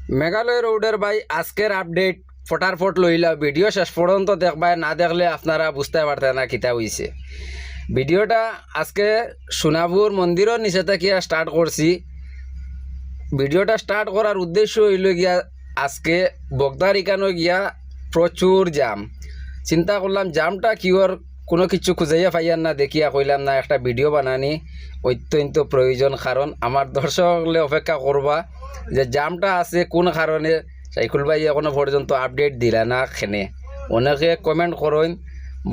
মেঘালয় রোডের ভাই আজকের আপডেট ফটাফট লইলা ভিডিও শেষ পর্যন্ত দেখবাই, না দেখলে আপনারা বুঝতে পারতেন না কিতা হইছে। ভিডিওটা আজকে সোনাপুর মন্দিরের নিচে থেকে স্টার্ট করছি। ভিডিওটা স্টার্ট করার উদ্দেশ্য হইল গিয়া আজকে বগদার ইকানো গিয়া প্রচুর জাম। চিন্তা করলাম জামটা কিওর কোনো কিছু খুঁজাইয়া পাইয়ার না, দেখিয়া কইলাম না একটা ভিডিও বানানি অত্যন্ত প্রয়োজন, কারণ আমার দর্শকলে অপেক্ষা করবা যে জামটা আছে কোন কারণে। সাইকুল ভাই এখনো পর্যন্ত আপডেট দিলা না, খেনে অনেকে কমেন্ট করেন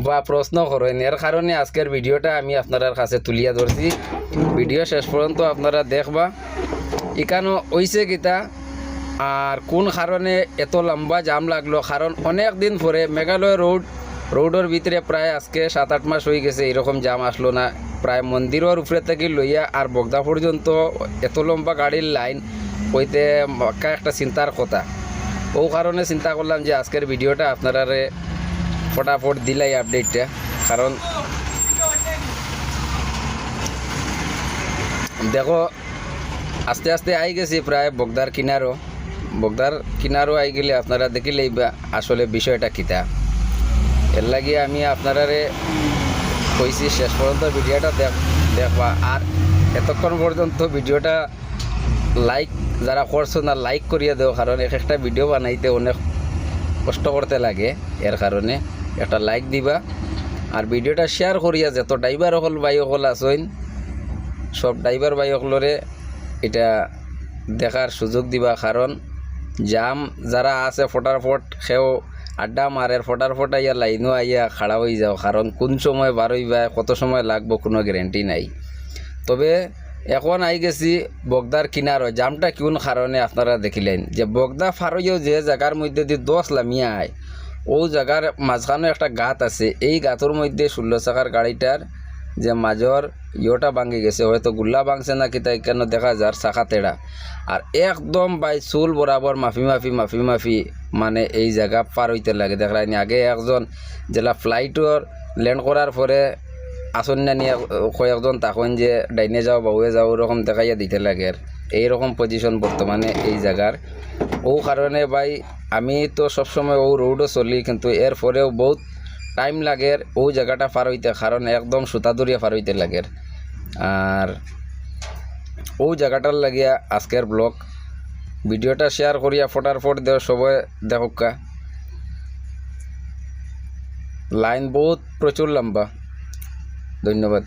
বা প্রশ্ন করেন, এর কারণে আজকের ভিডিওটা আমি আপনার কাছে তুলিয়া ধরছি। ভিডিও শেষ পর্যন্ত আপনারা দেখবা এখানে হইছে কিতা আর কোন কারণে এত লম্বা জাম লাগলো। কারণ অনেক দিন পরে মেঘালয় রোডের ভিতরে প্রায় আজকে 7-8 মাস হয়ে গেছে এরকম জাম আসলো না। প্রায় মন্দিরের উপরে থেকে লইয়া আর বগদা পর্যন্ত এত লম্বা গাড়ির লাইন হইতে একটা চিন্তার কথা। ও কারণে চিন্তা করলাম যে আজকের ভিডিওটা আপনারা ফটাফট দিলাই আপডেটটা। কারণ দেখো আস্তে আস্তে আই গেছি প্রায় বগদার কিনারও আই গেলে আপনারা দেখিলেই আসলে বিষয়টা কিতা। এর লাগিয়ে আমি আপনারা কইছি শেষ পর্যন্ত ভিডিওটা দেখবা। আর এতক্ষণ পর্যন্ত ভিডিওটা লাইক যারা করছো না লাইক করিয়া দেও, কারণ একটা ভিডিও বানাইতে অনেক কষ্ট করতে লাগে, এর কারণে একটা লাইক দিবা। আর ভিডিওটা শেয়ার করিয়া যত ড্রাইভার হল ভাই হল আসইন সব ড্রাইভার ভাই হলরে এটা দেখার সুযোগ দিবা। কারণ জাম যারা আছে ফটাফট সেও আড্ডা মারের ফটাফট আইয়া লাইনও আইয়া খাড়া হয়ে যাও, কারণ কোন সময় বার হইবা কত সময় লাগবো কোনো গ্যারেন্টি নাই। তবে এখন আই গেছি বগদার কিনারও। জামটা কোন কারণে আপনারা দেখিলেন যে বগদা ফারইও যে জায়গার মধ্যে দিয়ে 10 লামিয়া আয়, ও জায়গার মাঝখানে একটা গাত আছে। এই গাতর মধ্যে 16 চাকার গাড়িটার যে মাজর ইয়োটা ভাঙি গেছে, হয়তো গুল্লা ভাঙছে না কি তাই কেন দেখা যার চাকা তেড়া। আর একদম বাই চুল বরাবর মাফি মানে এই জায়গা পার হইতে লাগে। দেখায়নি আগে একজন যেটা ফ্লাইটর ল্যান্ড করার পরে আসন না নিয়ে কয়েকজন তখন যে ডাইনে যাও বাউয়ে যাও ওরকম দেখাইয়া দিতে লাগে। আর এইরকম পজিশন বর্তমানে এই জায়গার। ও কারণে ভাই আমি তো সবসময় ও রোডও চলি, কিন্তু এর পরেও বহুত টাইম লাগে ও জায়গাটা পার হইতে, কারণ একদম সুতা দরিয়া পার হইতে লাগে। আর ও জায়গাটার লাগিয়া আজকের ব্লগ ভিডিওটা শেয়ার করিয়া ফটাফট দেও সবাই দেখুকা। লাইন বহুত প্রচুর লম্বা। ধন্যবাদ।